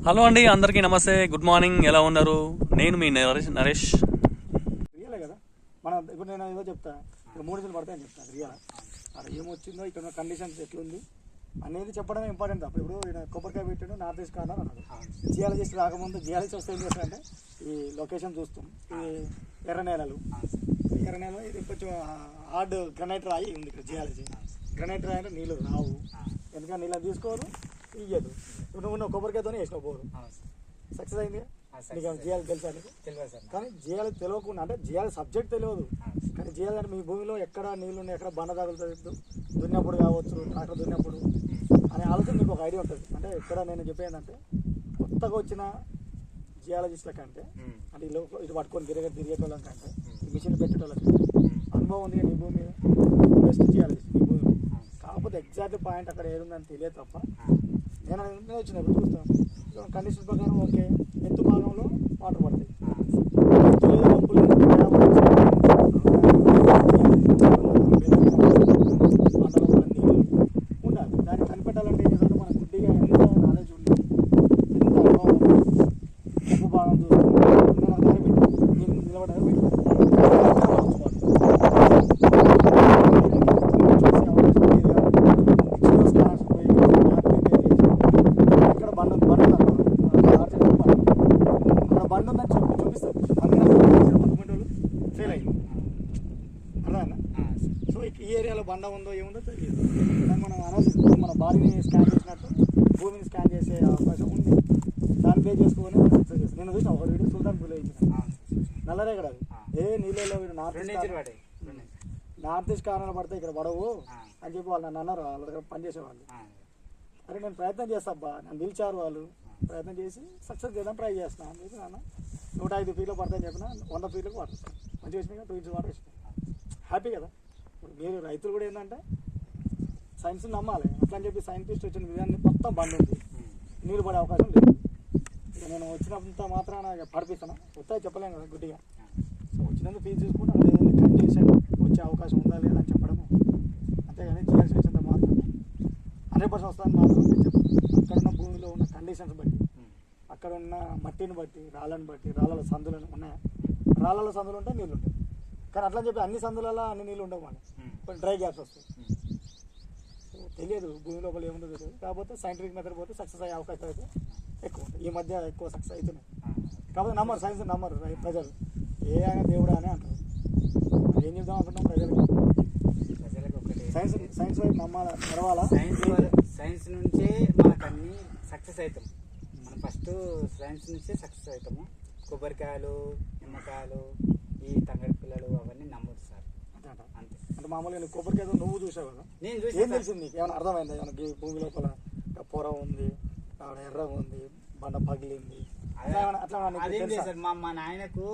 Hello అండి, అందరికీ నమస్తే, గుడ్ మార్నింగ్. ఎలా ఉన్నారు? నేను మీ నరేష్. రియలే కదా. మనం ఇప్పుడు నేను ఏదో చెప్తా, ఇక్కడ 3 రోజులు పడతాయని చెప్తాను. రియల్ అక్కడ ఏమొచ్చిందో, ఇక్కడ కండిషన్స్ ఎట్లుంది అనేది చెప్పడమే ఇంపార్టెంట్. తప్ప ఇప్పుడు కొబ్బరికాయ పెట్టాడు, నార్త్ ఈస్ట్ కార్నర్ అన్నాడు. జియాలజిస్ట్ రాకముందు జియాలజిస్ట్ వస్తే ఏం చేస్తారంటే ఈ లొకేషన్ చూస్తాం. ఇది ఎర్ర నేలలు, ఇది కొంచెం హార్డ్ గ్రనైట్ రాయి ఉంది ఇక్కడ. జియాలజీ గ్రనైట్ రాయి అంటే నీళ్ళు రావు, ఎందుకంటే నీళ్ళు తీసుకోరు, ఇయ్యదు. ఇప్పుడు నువ్వు కొబ్బరికాయతోనే వేసినావు బోరు, సక్సెస్ అయింది. నీకు జియాలజీ తెలుసా? కానీ జియాలజీ తెలియకుండా, అంటే జియాలజీ సబ్జెక్ట్ తెలియదు, కానీ జియాలజీ అంటే మీ భూమిలో ఎక్కడ నీళ్ళు ఉన్నాయి, ఎక్కడ బండ తగులుతుంది, దున్నప్పుడు కావచ్చు, ట్రాక్టర్ దున్నప్పుడు అనే ఆలోచన మీకు ఒక ఐడియా ఉంటుంది. అంటే ఇక్కడ నేను చెప్పేందంటే కొత్తగా వచ్చిన జియాలజిస్ట్ల కంటే, అంటే ఇటు పట్టుకొని తిరిగేటోళ్ళం కంటే, ఈ మిషన్ పెట్టేటోళ్ళకి అనుభవం ఉంది. నీ భూమి మీద బెస్ట్ జియాలజిస్ట్ నీ భూమి. కాకపోతే ఎగ్జాక్ట్ పాయింట్ అక్కడ ఏముందని తెలియదు తప్ప. నేను వచ్చినప్పుడు చూస్తాను కండిషన్ ప్రకారం ఓకే, ఎత్తు భాగంలో వాటర్ పడతాయి, పంపులు ఉండాలి. దాన్ని కనిపెట్టాలంటే ఏం చేయాలంటే మన గుడ్డిగా ఎంత నాలెడ్జ్ ఉంది, ఎంత అనుభవం, ఉప్పు భాగం చూసుకుంటే నిలబడాలి. బండి ఉందని చూపిస్తారు, ఫెయిల్ అయింది అర్థమైనా. సో ఈ ఏరియాలో బండ ఉందో ఏముందో తెలియదు. దాన్ని మనం అనాలిసిస్, మన బాడీని స్కాన్ చేసినట్టు భూమిని స్కాన్ చేసే అవకాశం ఉంది. దాన్ని పే చేసుకొని సక్సెస్ చేస్తాను. నేను చూసిన ఒక వీడియో సుల్తాన్ పూల్ వేయించిన నల్లరేగడ, అది ఏ నీళ్ళలో నార్త్ ఈస్ట్ కార్నర్ పడితే ఇక్కడ పడవు అని చెప్పి వాళ్ళు నన్ను అన్నారు. వాళ్ళ దగ్గర పనిచేసేవాళ్ళు. అరే నేను ప్రయత్నం చేస్తా అబ్బా, నన్ను పిలిచారు వాళ్ళు, ప్రయత్నం చేసి సక్సెస్ చేద్దాం ట్రై చేస్తాను అని చెప్పి నాన్న 105 ఫీట్లో పడతాయని చెప్పిన 100 ఫీట్లకు పడుతుంది. మంచిగా వచ్చినాయి, 2 ఇంచ్ వాటర్ వచ్చినాయి. హ్యాపీ కదా. ఇప్పుడు మీరు రైతులు కూడా ఏంటంటే సైన్స్ని నమ్మాలి. అట్లా అని చెప్పి సైంటిస్ట్ వచ్చిన విధాన్ని మొత్తం బండి ఉంది, నీళ్ళు పడే అవకాశం లేదు. ఇక నేను వచ్చినంత మాత్రాన పడిపిస్తాను, వస్తాయి చెప్పలేము కదా గుడ్డిగా. సో వచ్చినందుకు ఫీజు చూసుకుంటే అక్కడ ఏదైనా కండిషన్ వచ్చే అవకాశం ఉందా లేదా అని చెప్పడము, అంతేగాని చేయాల్సి వచ్చినంత మాత్రం 100% వస్తుందని మాత్రం చెప్పాలి. అక్కడ ఉన్న భూమిలో ఉన్న కండిషన్స్ బట్టి, అక్కడ ఉన్న మట్టిని బట్టి, రాళ్ళని బట్టి, రాళ్ళ సందులను ఉన్నాయా, రాళ్ళ సందులు ఉంటే నీళ్ళు ఉంటాయి. కానీ అట్లా చెప్పి అన్ని సందులలో అన్ని నీళ్ళు ఉండవు, మనం కొన్ని డ్రై గ్యాప్స్ వస్తాయి. సో తెలియదు భూమి లోపల ఏముందో తెలియదు. కాకపోతే సైంటిఫిక్ మెథడ్ పోతే సక్సెస్ అయ్యే అవకాశం అయితే ఎక్కువ ఉంటుంది. ఈ మధ్య ఎక్కువ సక్సెస్ అవుతున్నాయి. కాకపోతే నమ్మరు, సైన్స్ నమ్మరు ప్రజలు. ఏ అయినా దేవుడా అని అంటారు. ఏం చెప్దాం అనుకుంటాం ప్రజలకు ఒకటి, సైన్స్ వైపు నమ్మాలా, నడవాలా. సైన్స్ నుంచే మనకు అన్ని సక్సెస్ అవుతాం. మనం ఫస్ట్ సైన్స్ నుంచే సక్సెస్ అవుతాము. కొబ్బరికాయలు, నిమ్మకాయలు, ఈ తంగడి పిల్లలు అవన్నీ నమ్మొచ్చు సార్. అంతే. అంటే మామూలుగా కొబ్బరికాయ నువ్వు చూసావు కదా, నేను ఏం తెలిసింది నీకు? ఏమైనా అర్థమైందా? ఏమైనా భూమి లోపల పొర ఉంది, ఎర్రగా ఉంది, బండ పగిలింది, అట్లా అదేం లేదు సార్. మా నాయనకు